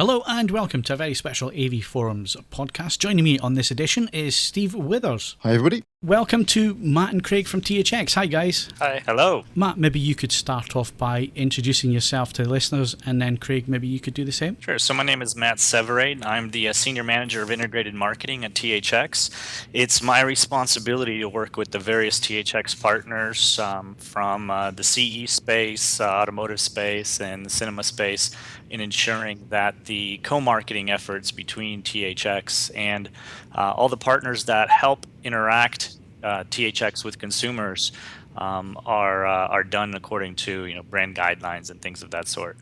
Hello and welcome to a very special AVForums podcast. Joining me on this edition is Steve Withers. Hi everybody. Welcome to Matt and Craig from THX. Hi guys. Hi. Hello. Matt, maybe you could start off by introducing yourself to the listeners, and then Craig, maybe you could do the same. Sure. So my name is Matt Severaid. I'm the Senior Manager of Integrated Marketing at THX. It's my responsibility to work with the various THX partners from the CE space, automotive space, and the cinema space in ensuring that the co-marketing efforts between THX and all the partners that help interact THX with consumers are done according to brand guidelines and things of that sort.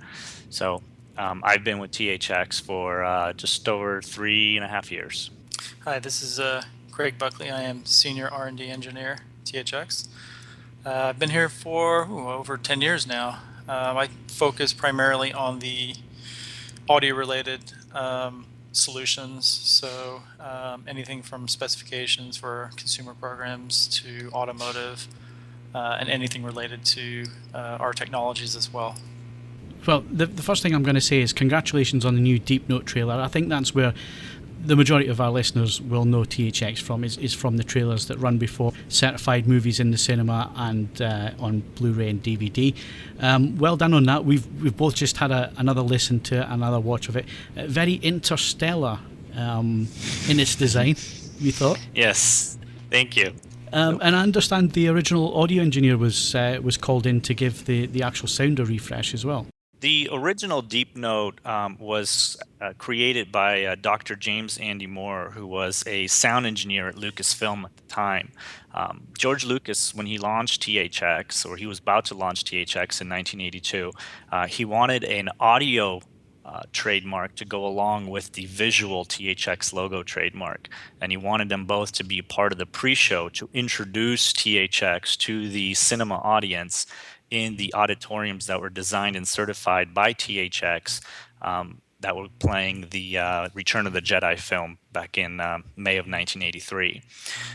So I've been with THX for just over 3.5 years. Hi, this is Craig Buckley. I am Senior R&D Engineer at THX. I've been here for over 10 years now. I focus primarily on the audio-related solutions, so anything from specifications for consumer programs to automotive and anything related to our technologies as well. Well, the first thing I'm going to say is congratulations on the new Deep Note trailer. I think that's where the majority of our listeners will know THX from, is from the trailers that run before certified movies in the cinema and on Blu-ray and DVD. Well done on that. We've both just had another listen to another watch of it. Very interstellar in its design, we thought. Yes, thank you. And I understand the original audio engineer was called in to give the actual sound a refresh as well. The original Deep Note was created by Dr. James Andy Moore, who was a sound engineer at Lucasfilm at the time. George Lucas, when he launched THX, or he was about to launch THX in 1982, he wanted an audio trademark to go along with the visual THX logo trademark. And he wanted them both to be part of the pre-show to introduce THX to the cinema audience in the auditoriums that were designed and certified by THX that were playing the Return of the Jedi film back in May of 1983.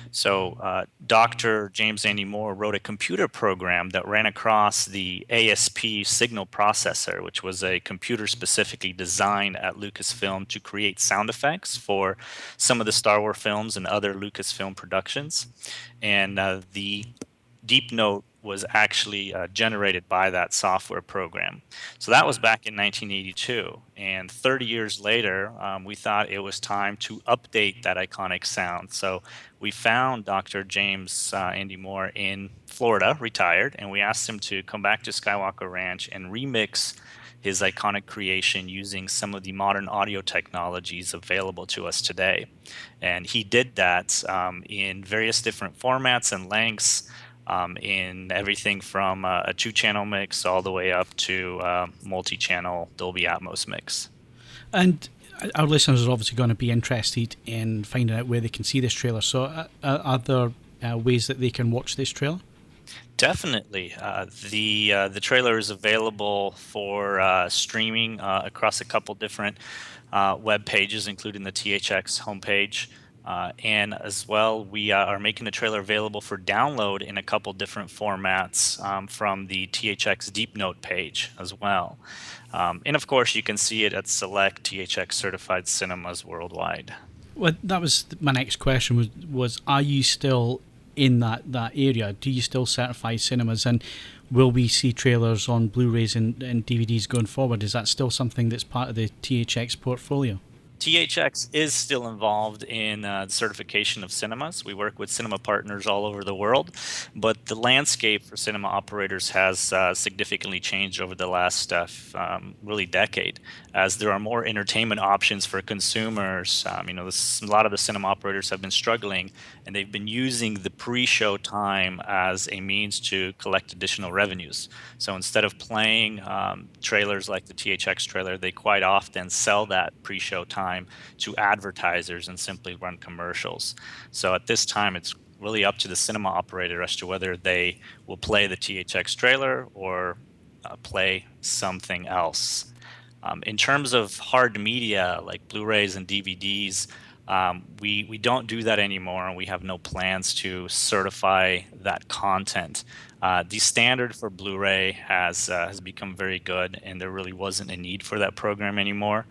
So Dr. James Andy Moore wrote a computer program that ran across the ASP signal processor, which was a computer specifically designed at Lucasfilm to create sound effects for some of the Star Wars films and other Lucasfilm productions. And the Deep Note was actually generated by that software program. So that was back in 1982. And 30 years later, we thought it was time to update that iconic sound. So we found Dr. James Andy Moore in Florida, retired, and we asked him to come back to Skywalker Ranch and remix his iconic creation using some of the modern audio technologies available to us today. And he did that in various different formats and lengths, in everything from a 2-channel mix all the way up to multi-channel Dolby Atmos mix. And our listeners are obviously going to be interested in finding out where they can see this trailer. So are there ways that they can watch this trailer? Definitely. The trailer is available for streaming across a couple different web pages, including the THX homepage. And as well, we are making the trailer available for download in a couple different formats from the THX Deep Note page as well. And of course, you can see it at select THX certified cinemas worldwide. Well, that was my next question was are you still in that area? Do you still certify cinemas? And will we see trailers on Blu-rays and DVDs going forward? Is that still something that's part of the THX portfolio? THX is still involved in the certification of cinemas. We work with cinema partners all over the world, but the landscape for cinema operators has significantly changed over the last really decade, as there are more entertainment options for consumers. A lot of the cinema operators have been struggling, and they've been using the pre-show time as a means to collect additional revenues. So instead of playing trailers like the THX trailer, they quite often sell that pre-show time to advertisers and simply run commercials. So at this time, it's really up to the cinema operator as to whether they will play the THX trailer or play something else. In terms of hard media like Blu-rays and DVDs, We don't do that anymore, and we have no plans to certify that content. The standard for Blu-ray has become very good, and there really wasn't a need for that program anymore.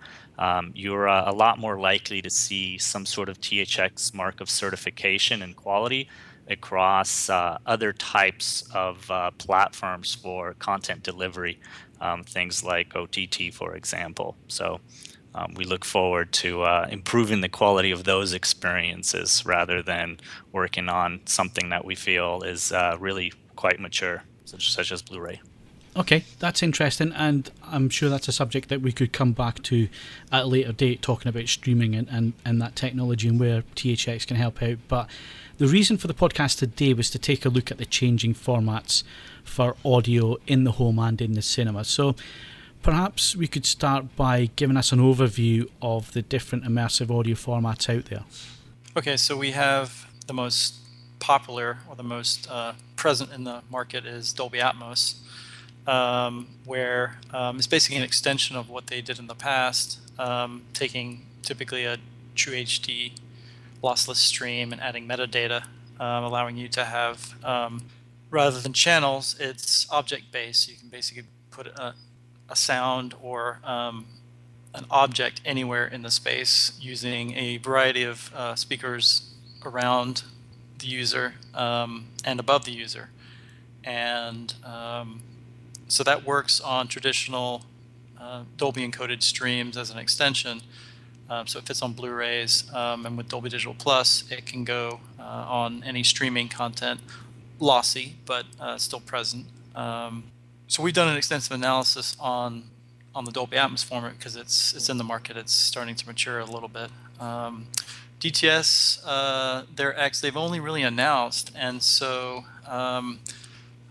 You're a lot more likely to see some sort of THX mark of certification and quality across other types of platforms for content delivery, things like OTT, for example. So we look forward to improving the quality of those experiences rather than working on something that we feel is really quite mature, such as Blu-ray. Okay, that's interesting, and I'm sure that's a subject that we could come back to at a later date, talking about streaming and that technology and where THX can help out. But the reason for the podcast today was to take a look at the changing formats for audio in the home and in the cinema. So perhaps we could start by giving us an overview of the different immersive audio formats out there. Okay, so we have the most popular or the most present in the market is Dolby Atmos, where it's basically an extension of what they did in the past, taking typically a true HD lossless stream and adding metadata, allowing you to have, rather than channels, it's object-based. You can basically put a sound or an object anywhere in the space using a variety of speakers around the user and above the user. And so that works on traditional Dolby encoded streams as an extension. So it fits on Blu-rays, and with Dolby Digital Plus, it can go on any streaming content, lossy, but still present. So we've done an extensive analysis on the Dolby Atmos format because it's in the market. It's starting to mature a little bit. DTS, their X, they've only really announced, and so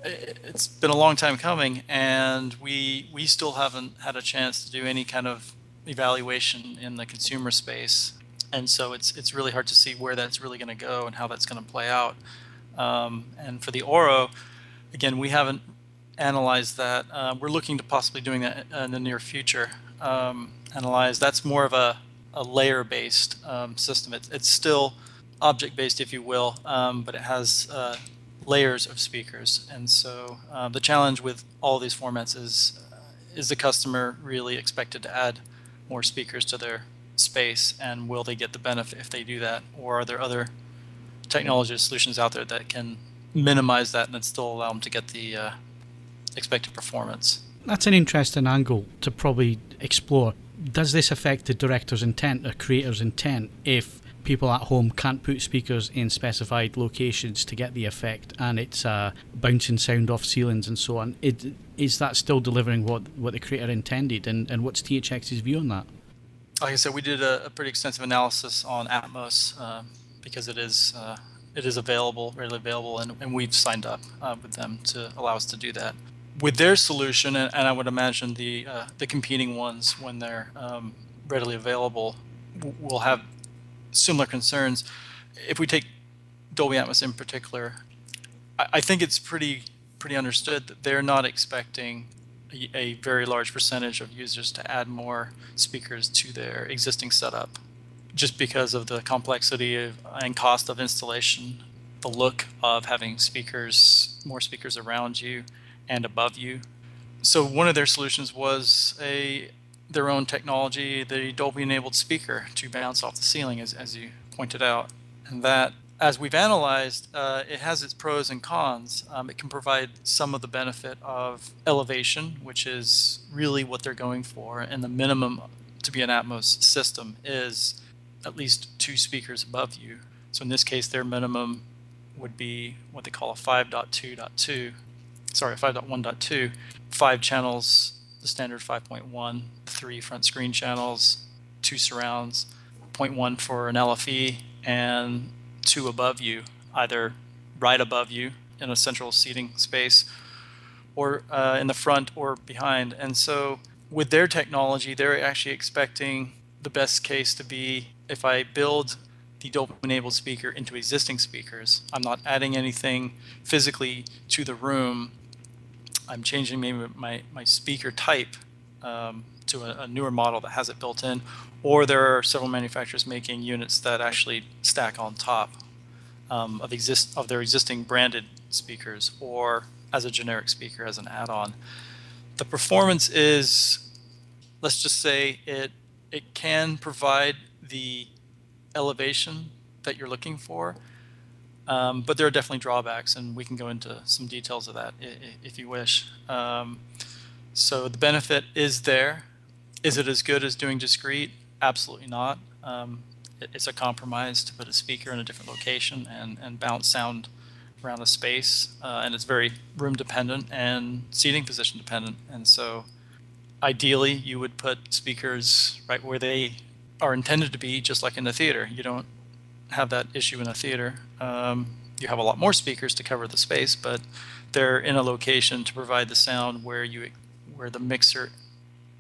it's been a long time coming, and we still haven't had a chance to do any kind of evaluation in the consumer space, and so it's really hard to see where that's really going to go and how that's going to play out. And for the auro, again, we haven't analyze that. We're looking to possibly doing that in the near future. Analyze, that's more of a layer-based system. It's still object-based, if you will, but it has layers of speakers. And so the challenge with all these formats is the customer really expected to add more speakers to their space, and will they get the benefit if they do that? Or are there other technology solutions out there that can minimize that and still allow them to get the expected performance? That's an interesting angle to probably explore. Does this affect the director's intent or creator's intent if people at home can't put speakers in specified locations to get the effect, and it's bouncing sound off ceilings and so on? Is that still delivering what the creator intended, and what's THX's view on that? Like I said, we did a pretty extensive analysis on Atmos because it is available, readily available, and we've signed up with them to allow us to do that. With their solution, and I would imagine the competing ones, when they're readily available, will have similar concerns. If we take Dolby Atmos in particular, I think it's pretty understood that they're not expecting a very large percentage of users to add more speakers to their existing setup, just because of the complexity and cost of installation, the look of having more speakers around you and above you. So one of their solutions was their own technology, the Dolby-enabled speaker to bounce off the ceiling, as you pointed out. And that, as we've analyzed, it has its pros and cons. It can provide some of the benefit of elevation, which is really what they're going for, and the minimum to be an Atmos system is at least 2 speakers above you. So in this case, their minimum would be what they call a 5.1.2, 5 channels, the standard 5.1, 3 front screen channels, 2 surrounds, 0.1 for an LFE, and 2 above you, either right above you in a central seating space, or in the front or behind. And so with their technology, they're actually expecting the best case to be, if I build the Dolby-enabled speaker into existing speakers, I'm not adding anything physically to the room. I'm changing maybe my speaker type, to a newer model that has it built in, or there are several manufacturers making units that actually stack on top of their existing branded speakers, or as a generic speaker as an add-on. The performance is, let's just say it can provide the elevation that you're looking for, but there are definitely drawbacks, and we can go into some details of that if you wish. So the benefit is there. Is it as good as doing discrete? Absolutely not. It's a compromise to put a speaker in a different location and bounce sound around the space, and it's very room dependent and seating position dependent. And so ideally you would put speakers right where they are intended to be, just like in the theater. You don't have that issue in a theater. You have a lot more speakers to cover the space, but they're in a location to provide the sound where the mixer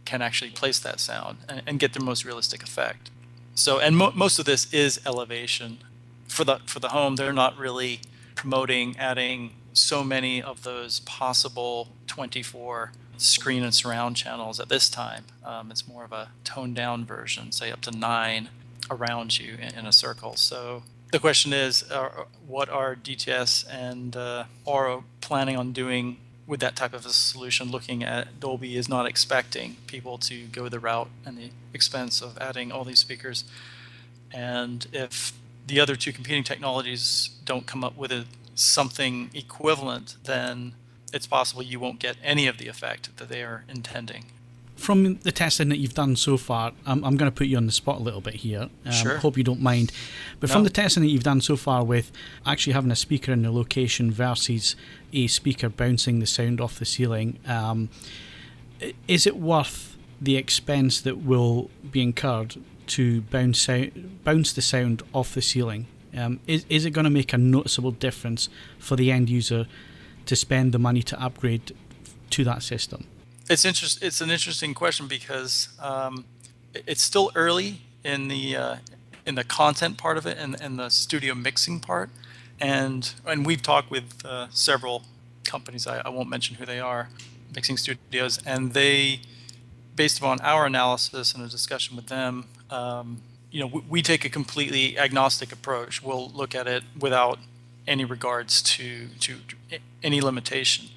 can actually place that sound and get the most realistic effect. So, and most of this is elevation. For the home, they're not really promoting adding so many of those possible 24 screen and surround channels at this time. It's more of a toned down version, say up to 9 around you in a circle. So the question is, what are DTS and auro planning on doing with that type of a solution? Looking at Dolby is not expecting people to go the route and the expense of adding all these speakers. And if the other two competing technologies don't come up with something equivalent, then it's possible you won't get any of the effect that they are intending. From the testing that you've done so far, I'm going to put you on the spot a little bit here. Sure. Hope you don't mind. But from the testing that you've done so far with actually having a speaker in the location versus a speaker bouncing the sound off the ceiling, is it worth the expense that will be incurred to bounce the sound off the ceiling? Is it going to make a noticeable difference for the end user to spend the money to upgrade to that system? It's an interesting question because it's still early in the content part of it and the studio mixing part, and we've talked with several companies. I won't mention who they are, mixing studios, and they, based upon our analysis and a discussion with them, we take a completely agnostic approach. We'll look at it without any regards to any limitation,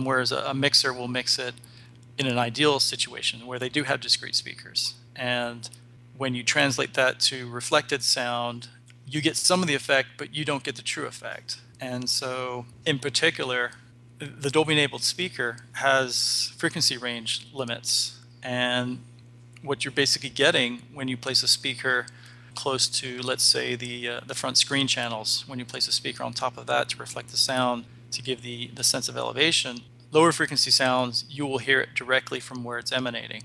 whereas a mixer will mix it in an ideal situation where they do have discrete speakers. And when you translate that to reflected sound, you get some of the effect, but you don't get the true effect. And so in particular, the Dolby-enabled speaker has frequency range limits. And what you're basically getting when you place a speaker close to, let's say, the front screen channels, when you place a speaker on top of that to reflect the sound, to give the sense of elevation, lower frequency sounds, you will hear it directly from where it's emanating.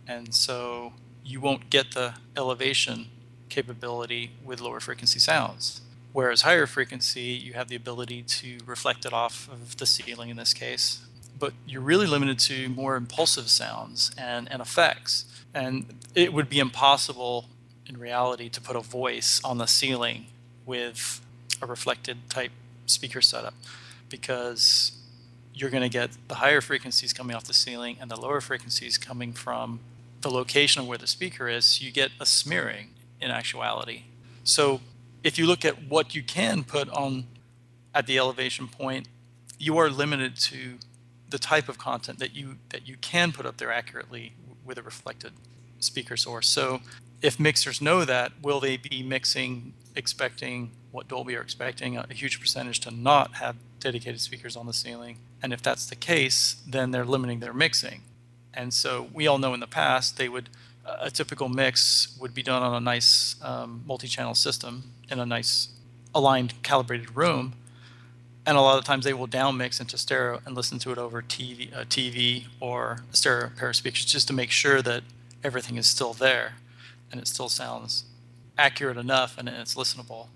And so you won't get the elevation capability with lower frequency sounds. Whereas higher frequency, you have the ability to reflect it off of the ceiling in this case. But you're really limited to more impulsive sounds and effects. And it would be impossible in reality to put a voice on the ceiling with a reflected type speaker setup, because you're going to get the higher frequencies coming off the ceiling and the lower frequencies coming from the location of where the speaker is. So you get a smearing in actuality. So if you look at what you can put on at the elevation point, you are limited to the type of content that you can put up there accurately with a reflected speaker source. So if mixers know that, will they be mixing expecting what Dolby are expecting, a huge percentage to not have dedicated speakers on the ceiling? And if that's the case, then they're limiting their mixing. And so we all know in the past, a typical mix would be done on a nice multi-channel system in a nice aligned calibrated room. And a lot of times they will down mix into stereo and listen to it over TV or a stereo pair of speakers, just to make sure that everything is still there and it still sounds accurate enough and it's listenable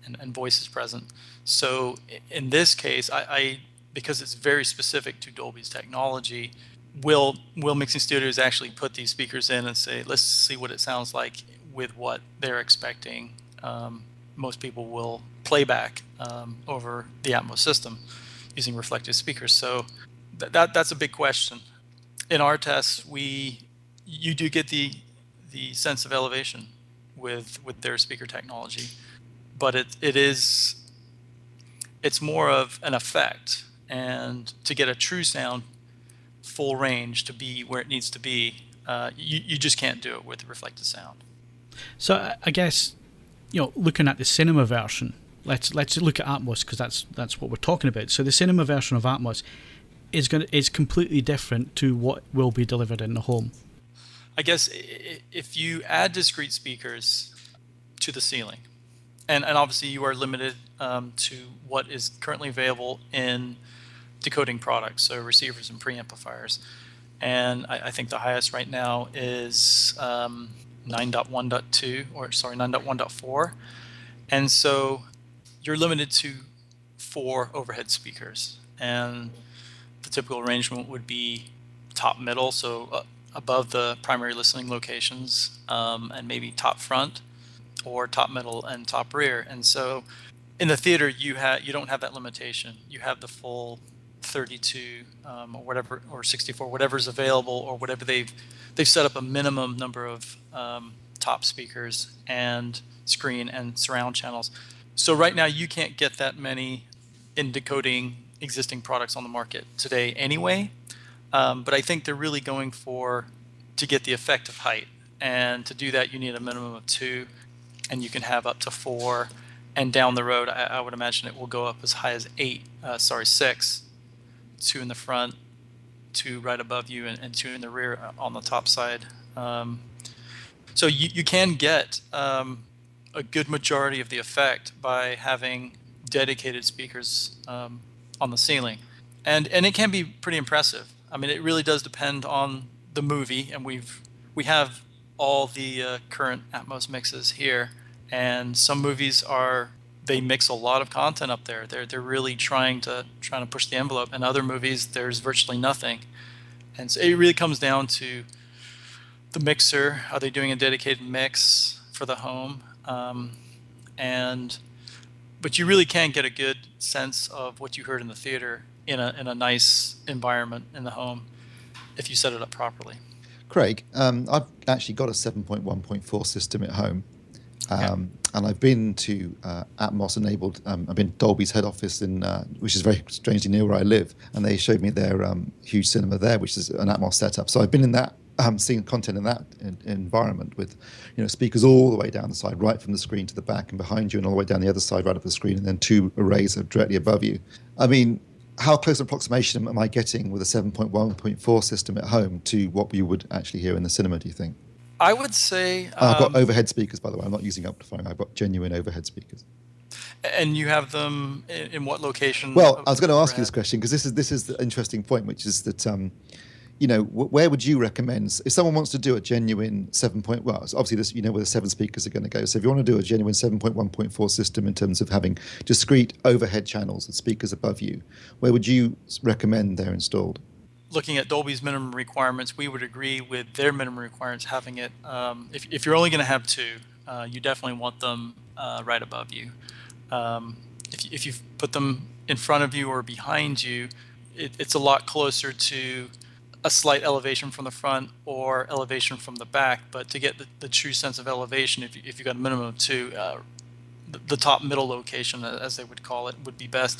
and voice is present. So in this case, I because it's very specific to Dolby's technology, will mixing studios actually put these speakers in and say, let's see what it sounds like with what they're expecting. Most people will playback over the Atmos system using reflective speakers. So that's a big question. In our tests, we you do get the sense of elevation with their speaker technology, but it's more of an effect. And to get a true sound, full range, to be where it needs to be, you just can't do it with reflected sound. So I guess, looking at the cinema version, let's look at Atmos, because that's what we're talking about. So the cinema version of Atmos is completely different to what will be delivered in the home. I guess if you add discrete speakers to the ceiling, and obviously you are limited to what is currently available in decoding products, so receivers and preamplifiers. And I think the highest right now is 9.1.4. And so you're limited to 4 overhead speakers. And the typical arrangement would be top middle, so above the primary listening locations, and maybe top front, or top middle and top rear. And so in the theater, you don't have that limitation. You have the full 32 or whatever, or 64, whatever's available, or whatever they've set up a minimum number of top speakers and screen and surround channels. So right now you can't get that many in decoding existing products on the market today anyway. But I think they're really going to get the effect of height, and to do that you need a minimum of 2, and you can have up to 4, and down the road I would imagine it will go up as high as 6. 2 in the front, 2 right above you, and 2 in the rear on the top side. So you can get a good majority of the effect by having dedicated speakers on the ceiling, and it can be pretty impressive. I mean, it really does depend on the movie, and we have all the current Atmos mixes here, and some movies they mix a lot of content up there. They're really trying to push the envelope, and other movies there's virtually nothing. And so it really comes down to the mixer. Are they doing a dedicated mix for the home? But you really can get a good sense of what you heard in the theater in a nice environment in the home if you set it up properly. Craig, I've actually got a 7.1.4 system at home. And I've been to Atmos enabled. I've been to Dolby's head office which is very strangely near where I live, and they showed me their huge cinema there, which is an Atmos setup. So I've been in that, seeing content in that environment with, speakers all the way down the side, right from the screen to the back and behind you, and all the way down the other side, right up the screen, and then 2 arrays directly above you. I mean, how close an approximation am I getting with a 7.1.4 system at home to what you would actually hear in the cinema, do you think? I would say... I've got overhead speakers, by the way. I'm not using amplifying. I've got genuine overhead speakers. And you have them in what location? Well, I was going to ask you this question, because this is the interesting point, which is that, where would you recommend, if someone wants to do a genuine 7. Well, obviously this, where the 7 speakers are going to go. So if you want to do a genuine 7.1.4 system in terms of having discrete overhead channels and speakers above you, where would you recommend they're installed? Looking at Dolby's minimum requirements, we would agree with their minimum requirements, having it, if you're only going to have 2, you definitely want them right above you. If you put them in front of you or behind you, it's a lot closer to a slight elevation from the front or elevation from the back. But to get the true sense of elevation, if you've got a minimum of 2, the top middle location, as they would call it, would be best.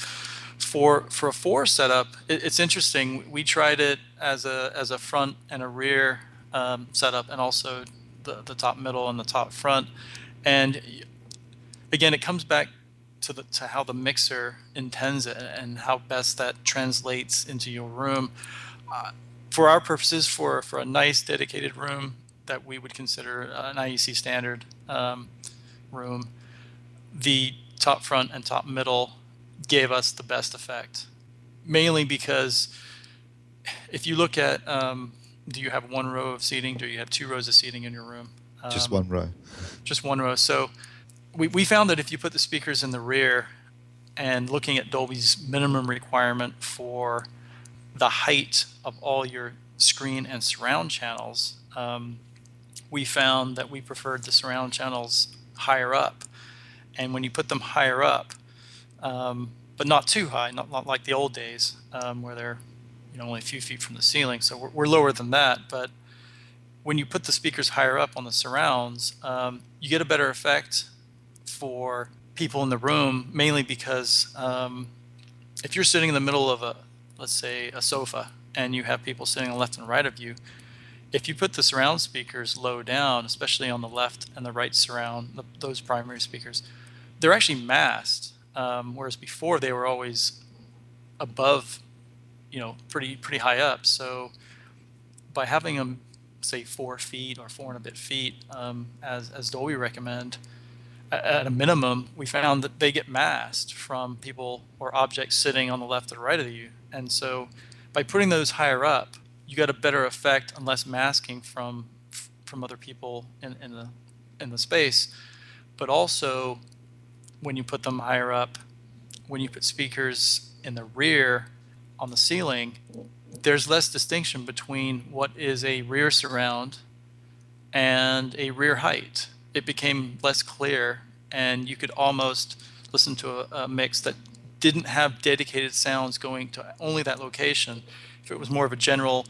For a 4 setup, it's interesting. We tried it as a front and a rear setup, and also the top middle and the top front. And again, it comes back to how the mixer intends it and how best that translates into your room. For our purposes, for a nice dedicated room that we would consider an IEC standard room, the top front and top middle gave us the best effect, mainly because if you look at, do you have 1 row of seating? Do you have 2 rows of seating in your room? Just 1 row. Just 1 row. So we found that if you put the speakers in the rear, and looking at Dolby's minimum requirement for the height of all your screen and surround channels, we found that we preferred the surround channels higher up. And when you put them higher up, but not too high, not like the old days, where they're only a few feet from the ceiling. So we're lower than that, but when you put the speakers higher up on the surrounds, you get a better effect for people in the room, mainly because if you're sitting in the middle of let's say a sofa, and you have people sitting on the left and right of you, if you put the surround speakers low down, especially on the left and the right surround, those primary speakers, they're actually masked, whereas before they were always above, pretty high up. So by having them, say, 4 feet or 4 and a bit feet, as Dolby recommend, at a minimum, we found that they get masked from people or objects sitting on the left or right of you. And so by putting those higher up, you got a better effect and less masking from other people in the space. But also, when you put them higher up, when you put speakers in the rear on the ceiling, there's less distinction between what is a rear surround and a rear height. It became less clear, and you could almost listen to a mix that didn't have dedicated sounds going to only that location. If it was more of a general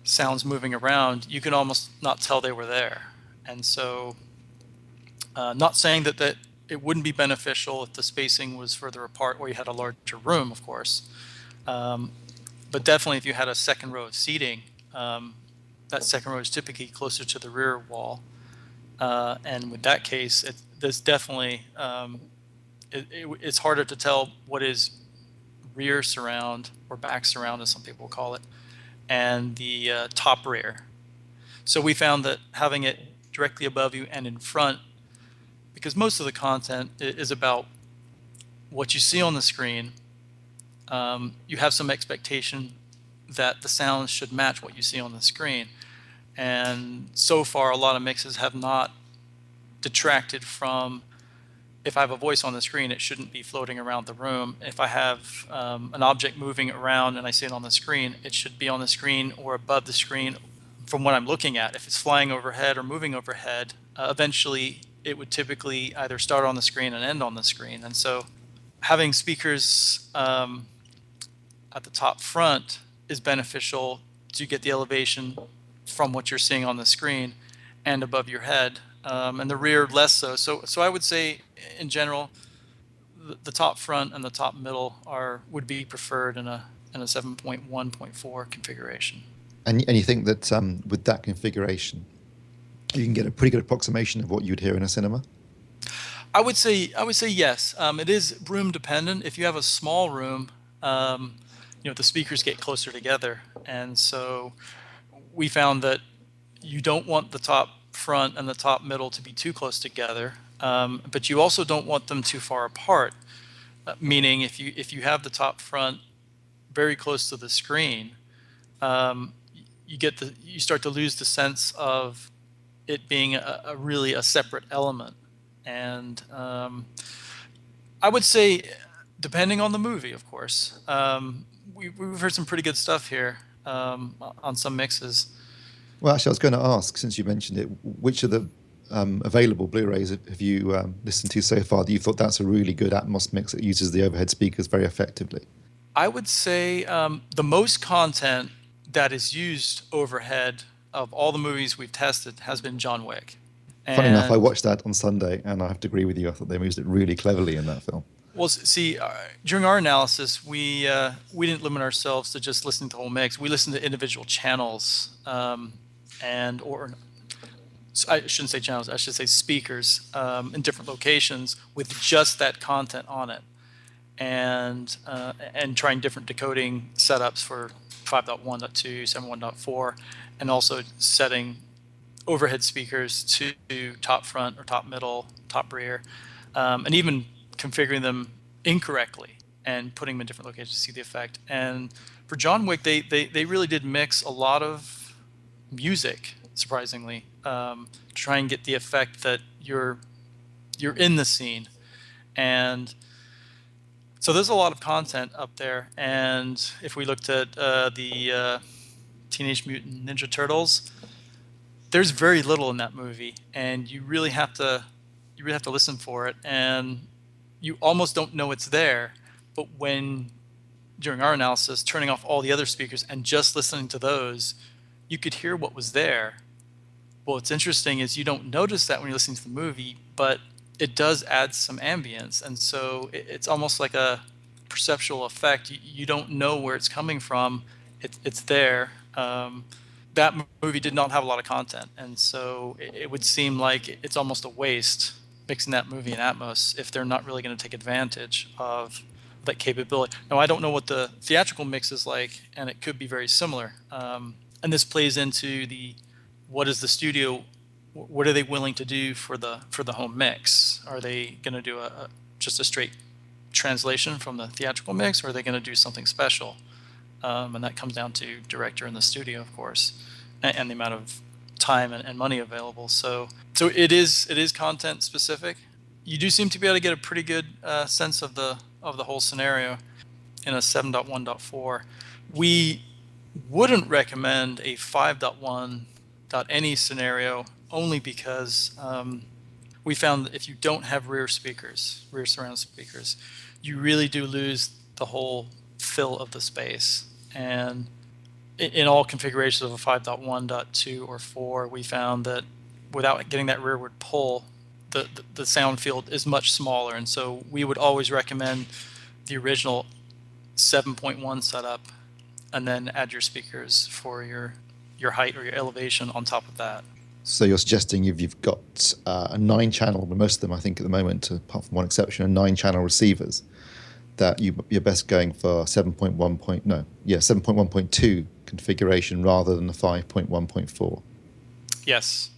sounds moving around, you could almost not tell they were there. And so, not saying that it wouldn't be beneficial if the spacing was further apart or you had a larger room, of course. But definitely if you had a second row of seating, that second row is typically closer to the rear wall. And with that case, there's definitely, it's harder to tell what is rear surround or back surround, as some people call it, and the top rear. So we found that having it directly above you and in front, because most of the content is about what you see on the screen, you have some expectation that the sounds should match what you see on the screen. And so far, a lot of mixes have not detracted from, if I have a voice on the screen, it shouldn't be floating around the room. If I have an object moving around and I see it on the screen, it should be on the screen or above the screen from what I'm looking at. If it's flying overhead or moving overhead, eventually it would typically either start on the screen and end on the screen. And so having speakers at the top front is beneficial to get the elevation from what you're seeing on the screen and above your head, and the rear less so. So I would say, in general, the top front and the top middle would be preferred in a 7.1.4 configuration. And you think that with that configuration, you can get a pretty good approximation of what you'd hear in a cinema? I would say yes. It is room dependent. If you have a small room, the speakers get closer together, and so we found that you don't want the top front and the top middle to be too close together, but you also don't want them too far apart. Meaning, if you have the top front very close to the screen, you start to lose the sense of it being a really a separate element. And I would say, depending on the movie, of course, we've heard some pretty good stuff here on some mixes. Well, actually, I was going to ask, since you mentioned it, which of the available Blu-rays have you listened to so far that you thought that's a really good Atmos mix that uses the overhead speakers very effectively? I would say the most content that is used overhead of all the movies we've tested has been John Wick. Funny enough, I watched that on Sunday, and I have to agree with you. I thought they used it really cleverly in that film. Well, see, during our analysis, we didn't limit ourselves to just listening to the whole mix. We listened to individual channels, so I shouldn't say channels. I should say speakers in different locations with just that content on it, and trying different decoding setups for 5.1.2, 7.1.4, and also setting overhead speakers to top front or top middle, top rear, and even configuring them incorrectly and putting them in different locations to see the effect. And for John Wick, they really did mix a lot of music, surprisingly, to try and get the effect that you're in the scene. And so there's a lot of content up there. And if we looked at the Teenage Mutant Ninja Turtles, there's very little in that movie, and you really have to listen for it, and you almost don't know it's there. But during our analysis, turning off all the other speakers and just listening to those, you could hear what was there, Well, what's interesting is you don't notice that when you're listening to the movie, but it does add some ambience. And so it's almost like a perceptual effect. You don't know where it's coming from. It's there. That movie did not have a lot of content. And so it would seem like it's almost a waste mixing that movie in Atmos if they're not really going to take advantage of that capability. Now, I don't know what the theatrical mix is like, and it could be very similar. And this plays into what is the studio, what are they willing to do for the home mix? Are they going to do just a straight translation from the theatrical mix, or are they going to do something special? And that comes down to director and the studio, of course, and the amount of time and money available. So it is content specific. You do seem to be able to get a pretty good sense of the whole scenario in a 7.1.4. We wouldn't recommend a 5.1.any scenario only because we found that if you don't have rear surround speakers, you really do lose the whole fill of the space. And in all configurations of a 5.1.2 or 4, we found that without getting that rearward pull, the sound field is much smaller. And so we would always recommend the original 7.1 setup, and then add your speakers for your height or your elevation on top of that. So you're suggesting if you've got a 9-channel, most of them I think at the moment, apart from one exception, are 9-channel receivers, that you're best going for 7.1.2 configuration rather than the 5.1.4. Yes.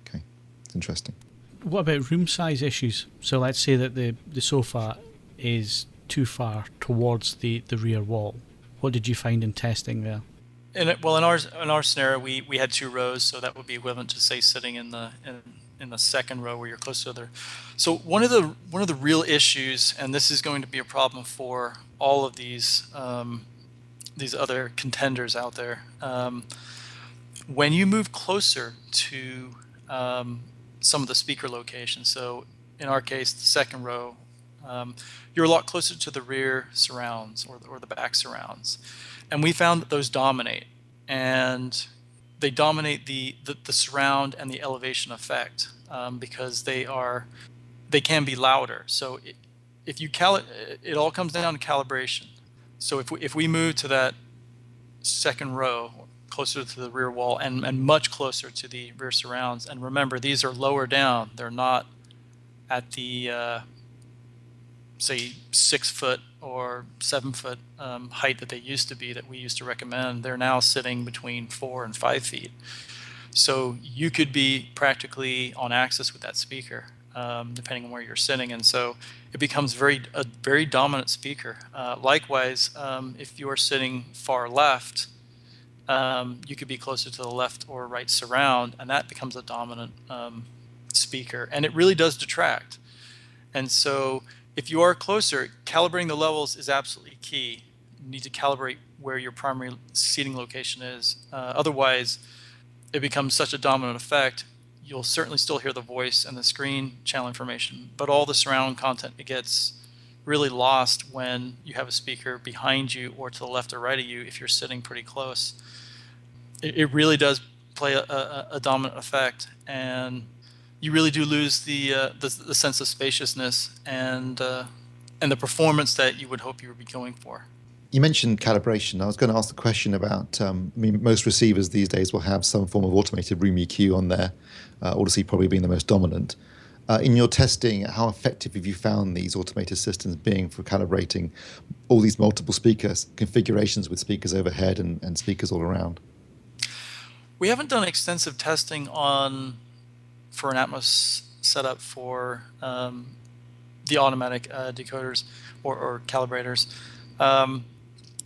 Okay, it's interesting. What about room size issues? So let's say that the sofa is too far towards the rear wall. What did you find in testing there? In our scenario, we had 2 rows, so that would be equivalent to, say, sitting in the second row where you're close to other. So one of the real issues, and this is going to be a problem for all of these other contenders out there, when you move closer to some of the speaker locations. So in our case, the second row, you're a lot closer to the rear surrounds or the back surrounds. And we found that those dominate, and they dominate the surround and the elevation effect because they can be louder. So if you it all comes down to calibration. So if we move to that second row, closer to the rear wall and much closer to the rear surrounds, and remember, these are lower down. They're not at the say 6 foot or 7 foot height that they used to be, that we used to recommend. They're now sitting between 4 and 5 feet. So you could be practically on axis with that speaker, depending on where you're sitting. And so it becomes a very dominant speaker. Likewise, if you're sitting far left, you could be closer to the left or right surround, and that becomes a dominant speaker. And it really does detract. And so if you are closer, calibrating the levels is absolutely key. You need to calibrate where your primary seating location is. Otherwise, it becomes such a dominant effect. You'll certainly still hear the voice and the screen channel information, but all the surround content, it gets really lost when you have a speaker behind you or to the left or right of you if you're sitting pretty close. It really does play a dominant effect, and you really do lose the sense of spaciousness and the performance that you would hope you would be going for. You mentioned calibration. I was going to ask the question about, most receivers these days will have some form of automated room EQ on there, Odyssey probably being the most dominant. In your testing, how effective have you found these automated systems being for calibrating all these multiple speakers, configurations with speakers overhead and speakers all around? We haven't done extensive testing for an Atmos setup for the automatic decoders or calibrators.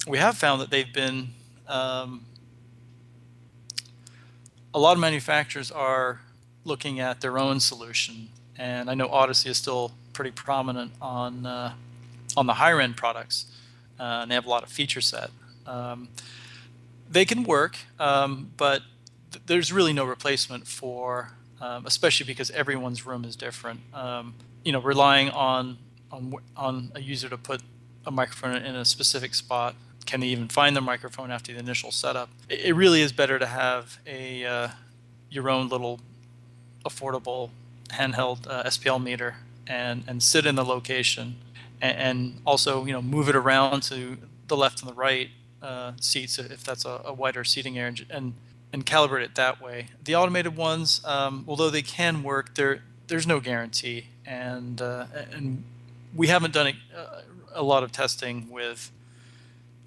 We have found that they've been a lot of manufacturers are looking at their own solution, and I know Odyssey is still pretty prominent on the higher end products, and they have a lot of feature set. They can work, but there's really no replacement for, especially because everyone's room is different. Relying on a user to put a microphone in a specific spot. Can they even find the microphone after the initial setup? It really is better to have your own little affordable handheld SPL meter and sit in the location, and also move it around to the left and the right seats if that's a wider seating area, and calibrate it that way. The automated ones, although they can work, there's no guarantee, and we haven't done a lot of testing with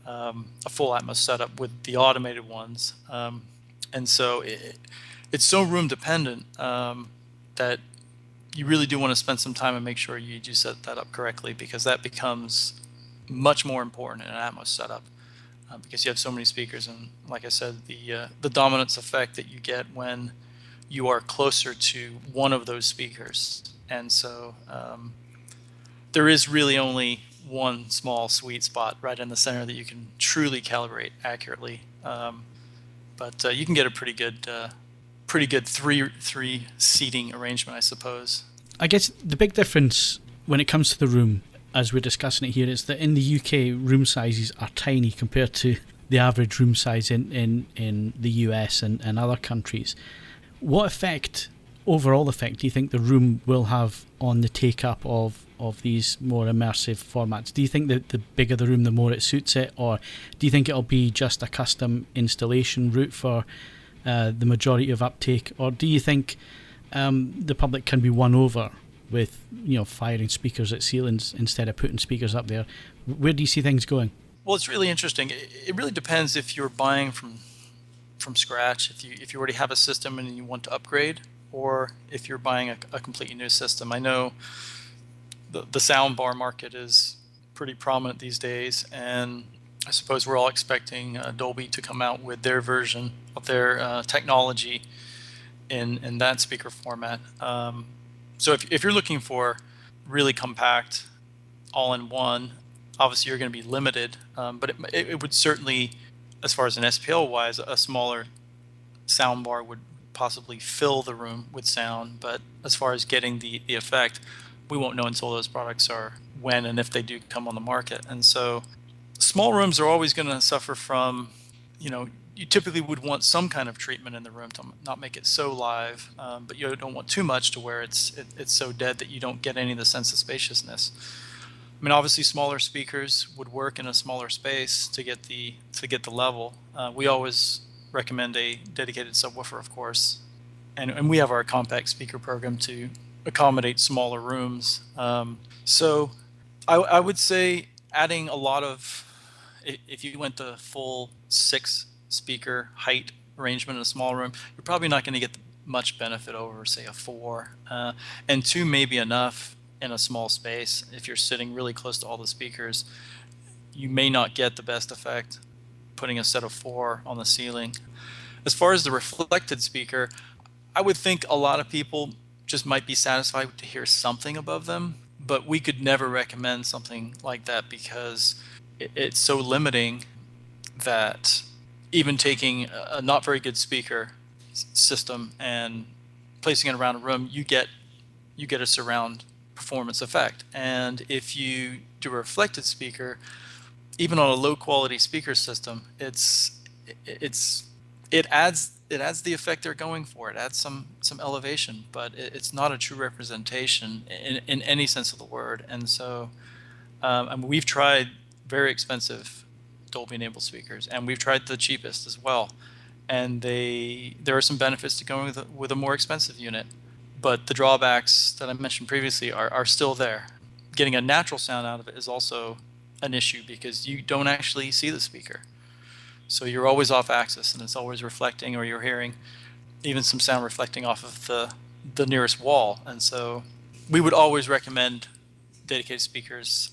a full Atmos setup with the automated ones, and so it's so room dependent that you really do want to spend some time and make sure you do set that up correctly, because that becomes much more important in an Atmos setup, because you have so many speakers, and like I said, the dominance effect that you get when you are closer to one of those speakers. And so there is really only one small sweet spot right in the center that you can truly calibrate accurately, but you can get a pretty good three seating arrangement, I suppose. I guess the big difference when it comes to the room, as we're discussing it here, is that in the UK, room sizes are tiny compared to the average room size in the US and other countries. What overall effect do you think the room will have on the take-up of these more immersive formats? Do you think that the bigger the room, the more it suits it, or do you think it'll be just a custom installation route for the majority of uptake, or do you think the public can be won over with firing speakers at ceilings instead of putting speakers up there? Where do you see things going? Well, it's really interesting. It really depends if you're buying from scratch, if you already have a system and you want to upgrade, or if you're buying a completely new system. I know the sound bar market is pretty prominent these days, and I suppose we're all expecting Dolby to come out with their version of their technology in that speaker format. So if you're looking for really compact, all-in-one, obviously you're going to be limited, but it would certainly, as far as an SPL wise, a smaller sound bar would possibly fill the room with sound. But as far as getting the effect, we won't know until those products are, when and if they do come on the market. And so small rooms are always going to suffer from, you typically would want some kind of treatment in the room to not make it so live, but you don't want too much to where it's so dead that you don't get any of the sense of spaciousness. I mean, obviously smaller speakers would work in a smaller space to get the level. We always recommend a dedicated subwoofer, of course, and we have our compact speaker program to accommodate smaller rooms. So I would say adding a lot of, if you went the full 6 speaker height arrangement in a small room, you're probably not going to get much benefit over, say, a 4, and 2 may be enough in a small space. If you're sitting really close to all the speakers, you may not get the best effect putting a set of 4 on the ceiling. As far as the reflected speaker, I would think a lot of people just might be satisfied to hear something above them, but we could never recommend something like that because it's so limiting that even taking a not very good speaker system and placing it around a room, you get a surround performance effect. And if you do a reflected speaker, even on a low quality speaker system, it adds the effect they're going for. It adds some elevation, but it's not a true representation in any sense of the word. And so we've tried very expensive Dolby enabled speakers, and we've tried the cheapest as well, and there are some benefits to going with a more expensive unit, but the drawbacks that I mentioned previously are still there. Getting a natural sound out of it is also an issue because you don't actually see the speaker, so you're always off axis and it's always reflecting, or you're hearing even some sound reflecting off of the nearest wall. And so we would always recommend dedicated speakers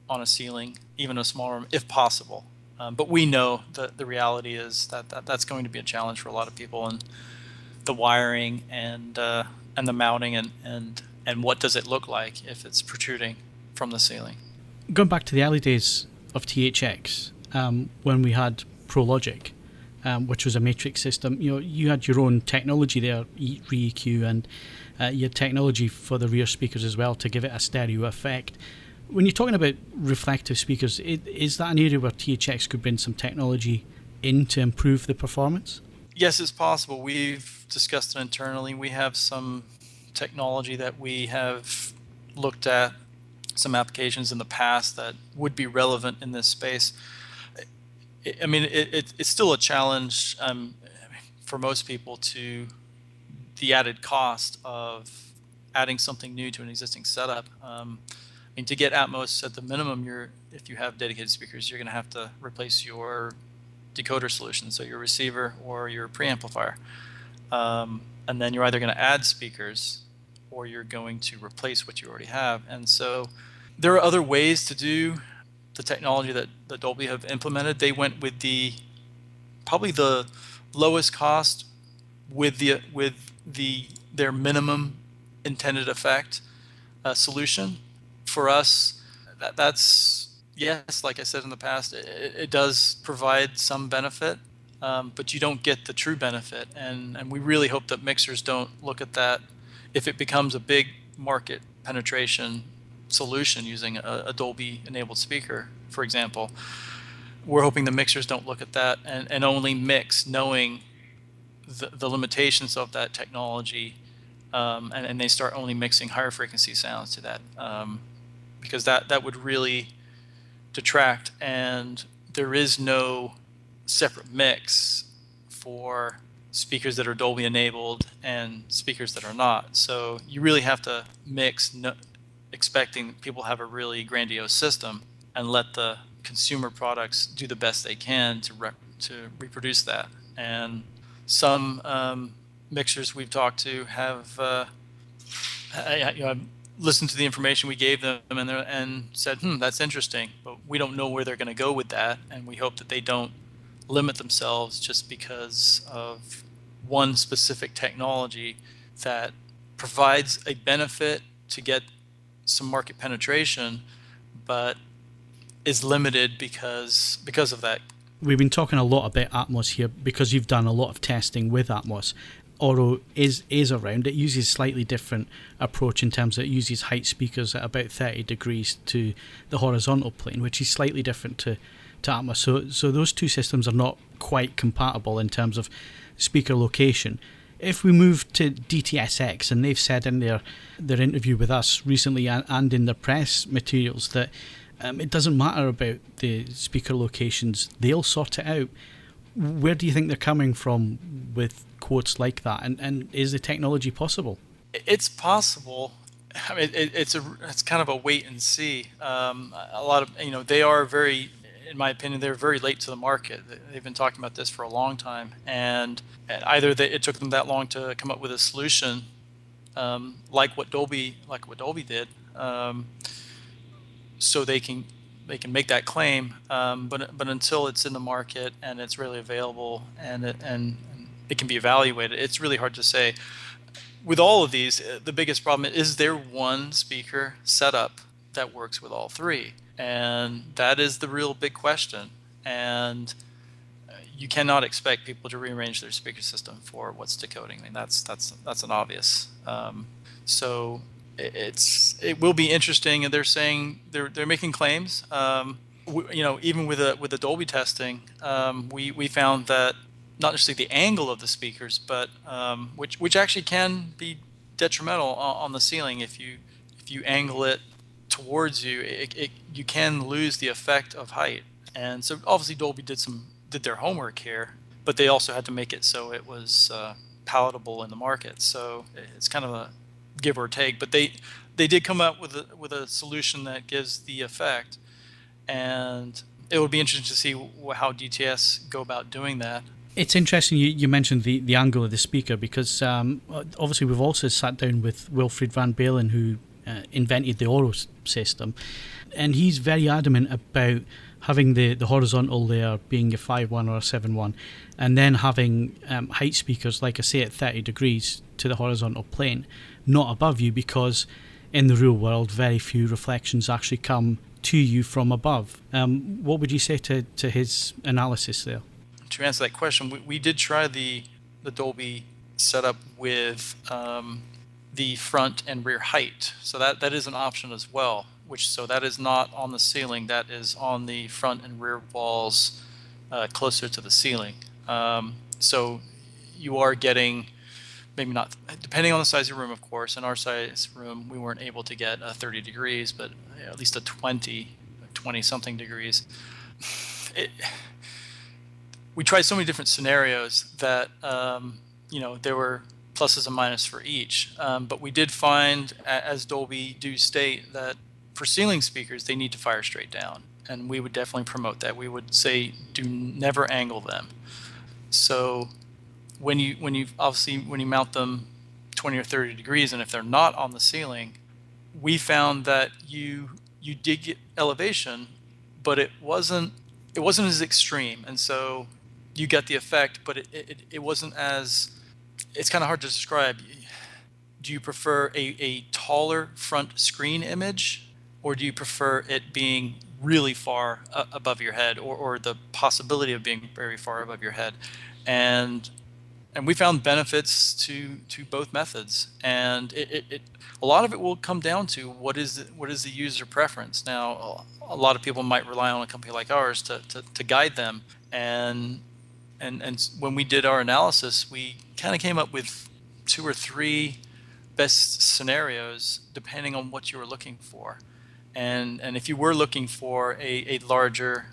on a ceiling, even a small room, if possible. But we know that the reality is that's going to be a challenge for a lot of people, and the wiring and the mounting and what does it look like if it's protruding from the ceiling. Going back to the early days of THX, when we had ProLogic, which was a matrix system, you had your own technology there, re-EQ, and you had technology for the rear speakers as well to give it a stereo effect. When you're talking about reflective speakers, is that an area where THX could bring some technology in to improve the performance? Yes, it's possible. We've discussed it internally. We have some technology that we have looked at, some applications in the past that would be relevant in this space. I mean, it's still a challenge for most people to the added cost of adding something new to an existing setup. I mean, to get Atmos at the minimum, if you have dedicated speakers, you're going to have to replace your decoder solution, so your receiver or your preamplifier. And then you're either going to add speakers or you're going to replace what you already have. And so there are other ways to do the technology that Dolby have implemented. They went with probably the lowest cost with their minimum intended effect solution. For us, that's yes, like I said in the past, it does provide some benefit, but you don't get the true benefit. And we really hope that mixers don't look at that. If it becomes a big market penetration solution using a Dolby enabled speaker, for example, we're hoping the mixers don't look at that and only mix knowing the limitations of that technology, and they start only mixing higher frequency sounds to that, because that would really detract, and there is no separate mix for speakers that are Dolby enabled and speakers that are not. So you really have to mix, expecting people have a really grandiose system, and let the consumer products do the best they can to reproduce that. And some mixers we've talked to have I've listened to the information we gave them and said, that's interesting, but we don't know where they're going to go with that, and we hope that they don't limit themselves just because of one specific technology that provides a benefit to get some market penetration, but is limited because of that. We've been talking a lot about Atmos here because you've done a lot of testing with Atmos. Auro is around. It uses slightly different approach in terms of it uses height speakers at about 30 degrees to the horizontal plane, which is slightly different to Atmos. So those two systems are not quite compatible in terms of speaker location. If we move to THX, and they've said in their interview with us recently and in their press materials that it doesn't matter about the speaker locations, they'll sort it out. Where do you think they're coming from with quotes like that? And is the technology possible? It's possible. I mean, it's kind of a wait and see. A lot of they are very, in my opinion, they're very late to the market. They've been talking about this for a long time, and either it took them that long to come up with a solution, like what Dolby did, so they can make that claim. But until it's in the market and it's really available and it can be evaluated, it's really hard to say. With all of these, the biggest problem is there one speaker setup that works with all three, and that is the real big question. And you cannot expect people to rearrange their speaker system for what's decoding. I mean, that's an obvious. So it will be interesting, and they're saying they're making claims. Even with the Dolby testing, we found that not necessarily the angle of the speakers, but which actually can be detrimental on the ceiling. If you angle it towards you, you can lose the effect of height. And so obviously Dolby did their homework here, but they also had to make it so it was palatable in the market. So it's kind of a give or take, but they did come up with a solution that gives the effect, and it would be interesting to see how DTS go about doing that. It's interesting you mentioned the angle of the speaker, because obviously we've also sat down with Wilfried van Balen, who invented the auro system, and he's very adamant about having the horizontal layer being a 5.1 or a 7.1, and then having height speakers, like I say, at 30 degrees to the horizontal plane, not above you, because in the real world very few reflections actually come to you from above. What would you say to his analysis there? To answer that question, we did try the Dolby setup with the front and rear height. So that is an option as well, so that is not on the ceiling, that is on the front and rear walls closer to the ceiling. So you are getting, maybe not, depending on the size of your room, of course. In our size room, we weren't able to get 30 degrees, but at least a 20 something degrees. We tried so many different scenarios that, there were pluses and minuses for each. But we did find, as Dolby do state, that for ceiling speakers, they need to fire straight down. And we would definitely promote that. We would say, never angle them. So when you mount them 20 or 30 degrees, and if they're not on the ceiling, we found that you did get elevation, but it wasn't as extreme. And so you get the effect, but it wasn't as, it's kind of hard to describe. Do you prefer a taller front screen image, or do you prefer it being really far above your head, or the possibility of being very far above your head? And we found benefits to both methods, and a lot of it will come down to what is the user preference. Now, a lot of people might rely on a company like ours to guide them, and when we did our analysis, we kind of came up with 2 or 3 best scenarios depending on what you were looking for. And if you were looking for a larger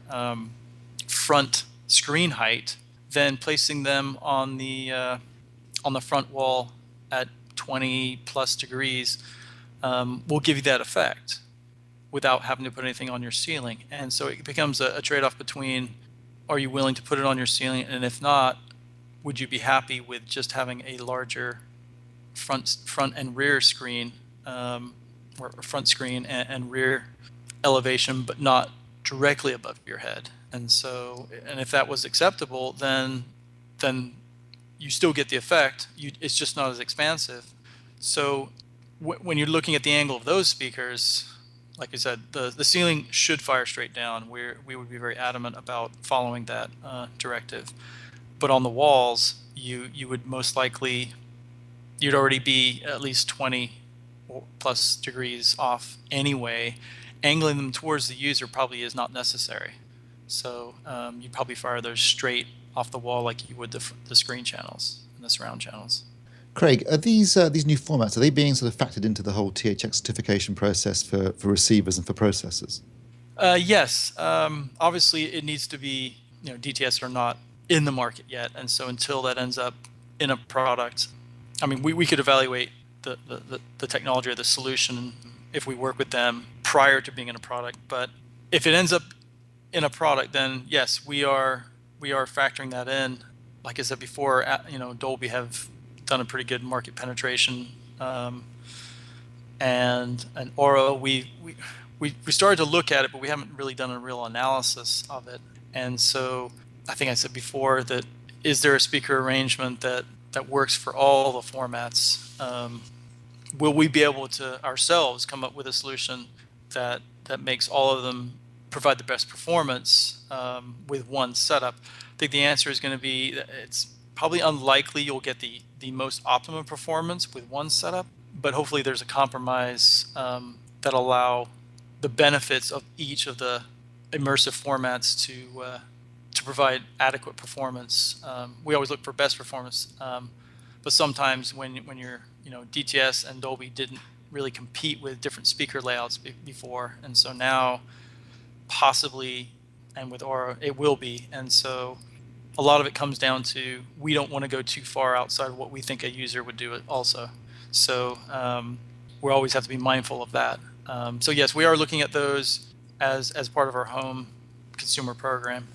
front screen height, then placing them on the front wall at 20 plus degrees will give you that effect without having to put anything on your ceiling. And so it becomes a trade-off between, are you willing to put it on your ceiling, and if not, would you be happy with just having a larger front and rear screen, or front screen and rear elevation, but not directly above your head? And so, and if that was acceptable, then you still get the effect. It's just not as expansive. So when you're looking at the angle of those speakers, like I said, the ceiling should fire straight down. We would be very adamant about following that directive. But on the walls, you would most likely, you'd already be at least 20 plus degrees off anyway. Angling them towards the user probably is not necessary. So you'd probably fire those straight off the wall like you would the screen channels and the surround channels. Craig, are these new formats, are they being sort of factored into the whole THX certification process for receivers and for processors? Yes. Obviously, it needs to be, DTS are not in the market yet. And so until that ends up in a product, I mean, we could evaluate the technology or the solution if we work with them prior to being in a product. But if it ends up in a product, then yes, we are factoring that in. Like I said before, Dolby have done a pretty good market penetration, and auro, we started to look at it, but we haven't really done a real analysis of it. And so I think I said before that, is there a speaker arrangement that works for all the formats? Will we be able to ourselves come up with a solution that makes all of them provide the best performance with one setup? I think the answer is going to be that it's probably unlikely you'll get the most optimum performance with one setup, but hopefully there's a compromise that allow the benefits of each of the immersive formats to provide adequate performance. We always look for best performance, but sometimes when you're, DTS and Dolby didn't really compete with different speaker layouts before, and so now possibly, and with auro it will be. And so a lot of it comes down to, we don't want to go too far outside of what we think a user would do it also. So we always have to be mindful of that. So yes, we are looking at those as part of our home consumer program.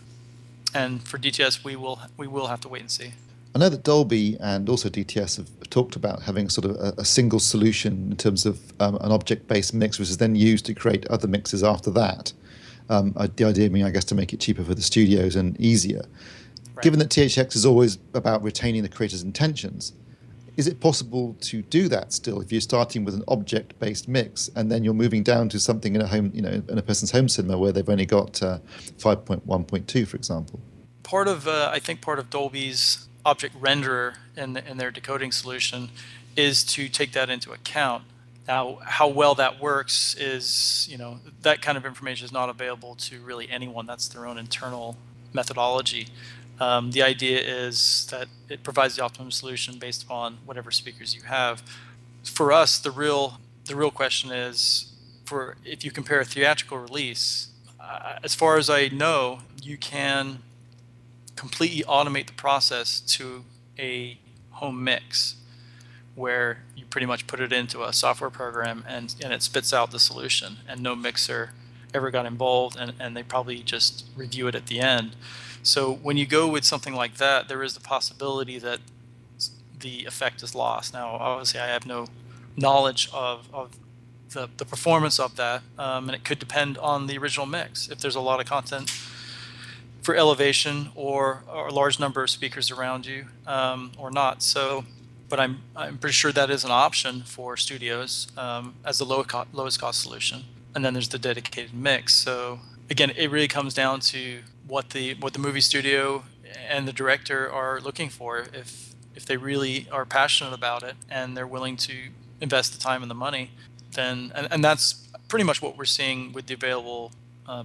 And for DTS, we will have to wait and see. I know that Dolby and also DTS have talked about having sort of a single solution in terms of an object-based mix, which is then used to create other mixes after that. The idea being, I guess, to make it cheaper for the studios and easier. Right. Given that THX is always about retaining the creator's intentions, is it possible to do that still if you're starting with an object-based mix and then you're moving down to something in a home, in a person's home cinema where they've only got 5.1.2, for example? I think part of Dolby's object renderer in their decoding solution is to take that into account. Now, how well that works is, that kind of information is not available to really anyone. That's their own internal methodology. The idea is that it provides the optimum solution based upon whatever speakers you have. For us, the real question is, for if you compare a theatrical release, as far as I know, you can completely automate the process to a home mix, where you pretty much put it into a software program and it spits out the solution, and no mixer ever got involved, and they probably just review it at the end. So when you go with something like that, there is the possibility that the effect is lost. Now, obviously, I have no knowledge of the performance of that, and it could depend on the original mix. If there's a lot of content for elevation, or a large number of speakers around you, or not. So, but I'm pretty sure that is an option for studios, as the lowest cost solution. And then there's the dedicated mix. So again, it really comes down to what the movie studio and the director are looking for. If they really are passionate about it and they're willing to invest the time and the money, then and that's pretty much what we're seeing with the available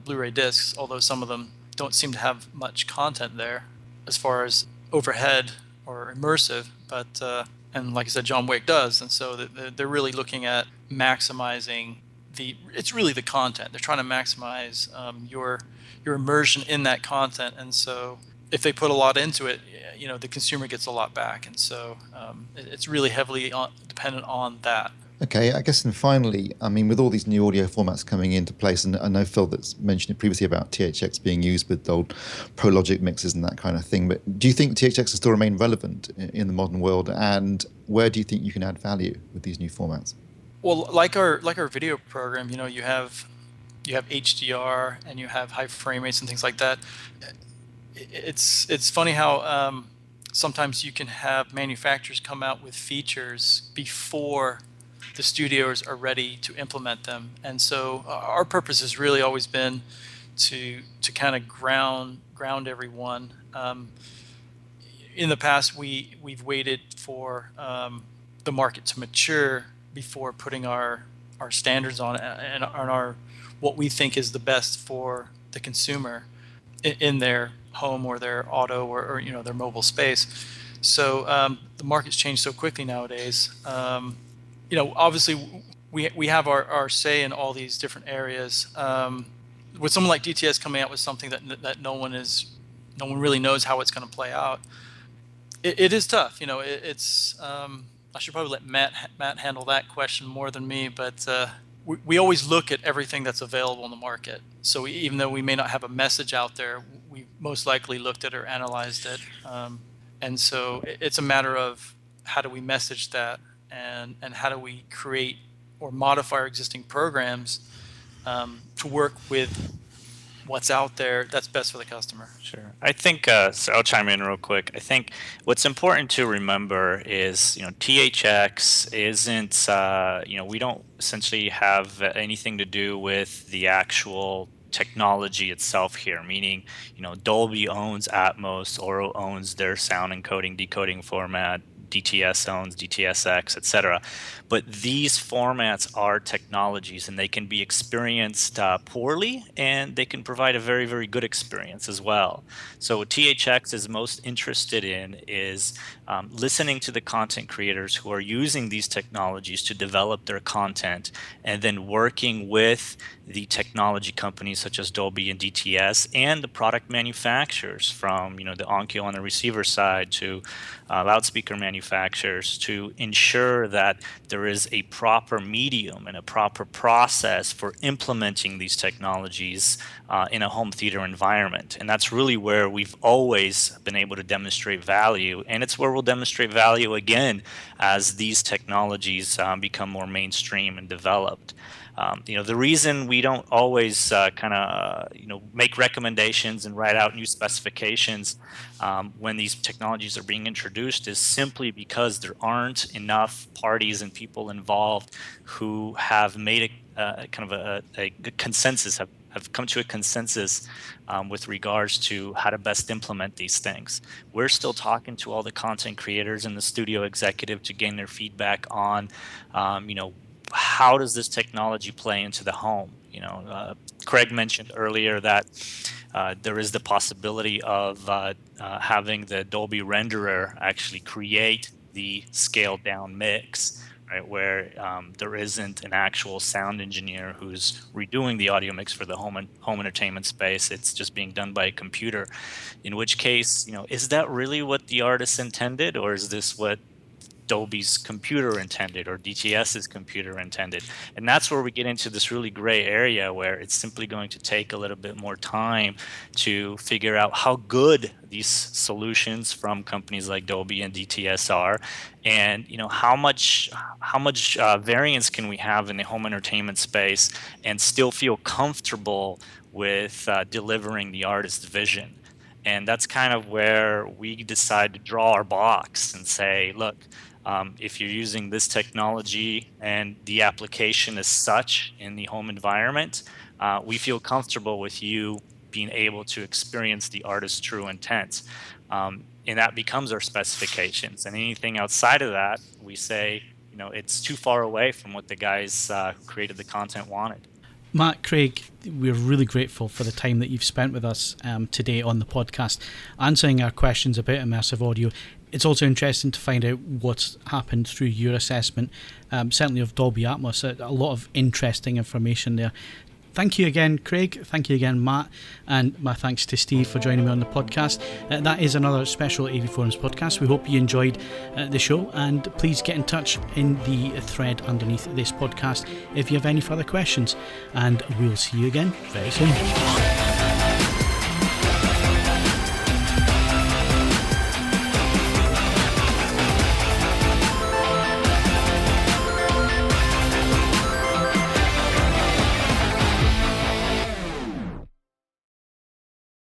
Blu-ray discs. Although some of them don't seem to have much content there as far as overhead or immersive, but and like I said, John Wick does, and so they're really looking at maximizing it's really the content. They're trying to maximize your immersion in that content, and so if they put a lot into it, the consumer gets a lot back, and so it's really heavily dependent on that. Okay, I guess, and finally, I mean, with all these new audio formats coming into place, and I know Phil that's mentioned it previously about THX being used with old ProLogic mixes and that kind of thing, but do you think THX will still remain relevant in the modern world, and where do you think you can add value with these new formats? Well, like our video program, you have HDR and you have high frame rates and things like that. It's funny how sometimes you can have manufacturers come out with features before the studios are ready to implement them, and so our purpose has really always been to kind of ground everyone. In the past, we've waited for the market to mature before putting our standards on it and on our what we think is the best for the consumer in their home or their auto or their mobile space. So the market's changed so quickly nowadays. Obviously we have our say in all these different areas. With someone like DTS coming out with something that no one really knows how it's going to play out, it is tough. It's I should probably let Matt handle that question more than me, but we always look at everything that's available in the market. So even though we may not have a message out there, we most likely looked at or analyzed it. And so it's a matter of how do we message that, and how do we create or modify our existing programs to work with what's out there that's best for the customer. Sure. I think, so I'll chime in real quick. I think what's important to remember is, THX isn't, we don't essentially have anything to do with the actual technology itself here, meaning, Dolby owns Atmos, Auro owns their sound encoding, decoding format, DTS owns DTSX, etc. But these formats are technologies, and they can be experienced poorly, and they can provide a very, very good experience as well. So what THX is most interested in is listening to the content creators who are using these technologies to develop their content, and then working with the technology companies such as Dolby and DTS and the product manufacturers, from the Onkyo on the receiver side to loudspeaker manufacturers, to ensure that there is a proper medium and a proper process for implementing these technologies in a home theater environment. And that's really where we've always been able to demonstrate value, and it's where we'll demonstrate value again as these technologies become more mainstream and developed. The reason we don't always make recommendations and write out new specifications when these technologies are being introduced is simply because there aren't enough parties and people involved who have made a consensus, have come to a consensus with regards to how to best implement these things. We're still talking to all the content creators and the studio executive to gain their feedback on, how does this technology play into the home? Craig mentioned earlier that there is the possibility of having the Dolby renderer actually create the scaled down mix, right, where there isn't an actual sound engineer who's redoing the audio mix for the home entertainment space. It's just being done by a computer. In which case, is that really what the artist intended, or is this what Dolby's computer intended or DTS's computer intended? And that's where we get into this really gray area where it's simply going to take a little bit more time to figure out how good these solutions from companies like Dolby and DTS are, and how much variance can we have in the home entertainment space and still feel comfortable with delivering the artist's vision. And that's kind of where we decide to draw our box and say, look, if you're using this technology and the application is such in the home environment, we feel comfortable with you being able to experience the artist's true intent. And that becomes our specifications. And anything outside of that, we say, it's too far away from what the guys who created the content wanted. Matt, Craig, we're really grateful for the time that you've spent with us today on the podcast, answering our questions about immersive audio. It's also interesting to find out what's happened through your assessment, certainly of Dolby Atmos. A lot of interesting information there. Thank you again, Craig. Thank you again, Matt. And my thanks to Steve for joining me on the podcast. That is another special AVForums podcast. We hope you enjoyed the show. And please get in touch in the thread underneath this podcast if you have any further questions. And we'll see you again very soon.